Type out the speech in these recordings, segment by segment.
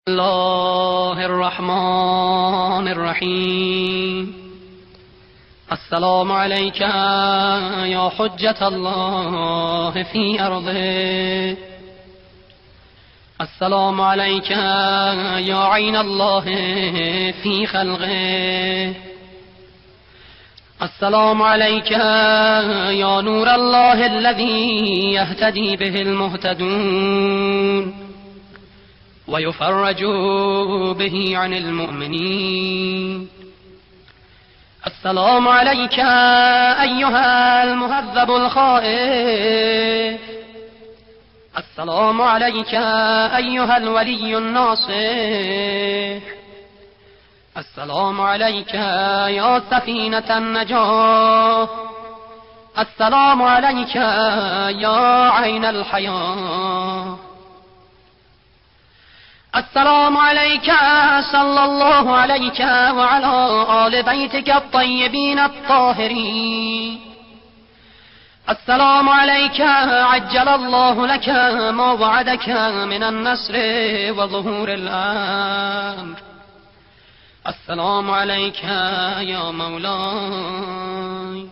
الله الرحمن الرحيم. السلام عليك يا حجة الله في أرضه، السلام عليك يا عين الله في خلقه، السلام عليك يا نور الله الذي يهتدي به المهتدون ويفرج به عن المؤمنين. السلام عليك أيها المهذب الخائف، السلام عليك أيها الولي الناصح، السلام عليك يا سفينة النجاة، السلام عليك يا عين الحياة، السلام عليك صلى الله عليك وعلى آل بيتك الطيبين الطاهرين. السلام عليك عجل الله لك ما وعدك من النصر وظهور الأمر. السلام عليك يا مولاي،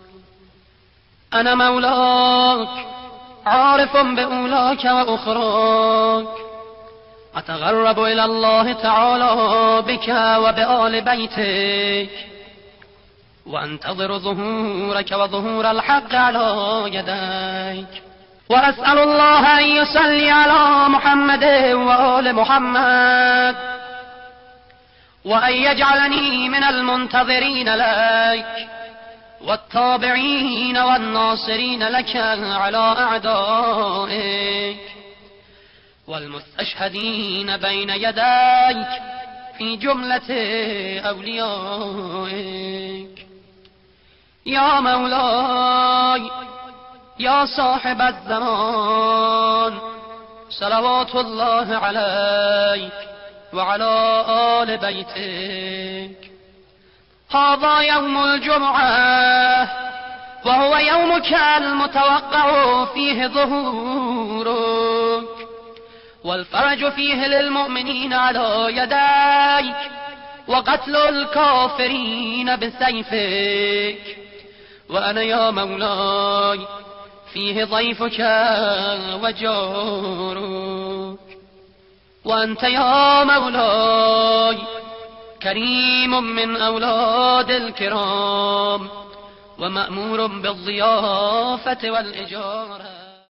أنا مولاك عارف بأولاك وأخراك، أتغرب إلى الله تعالى بك وبآل بيتك، وأنتظر ظهورك وظهور الحق على يديك، وأسأل الله أن يصلي على محمد وآل محمد، وأن يجعلني من المنتظرين لك والتابعين والناصرين لك على أعدائك والمستشهدين بين يديك في جملة أوليائك. يا مولاي يا صاحب الزمان، صلوات الله عليك وعلى آل بيتك. هذا يوم الجمعة، وهو يومك المتوقع فيه ظهورك والفرج فيه للمؤمنين على يديك، وقتل الكافرين بسيفك. وأنا يا مولاي فيه ضيفك وجارك، وأنت يا مولاي كريم من أولاد الكرام ومأمور بالضيافة والإجارة.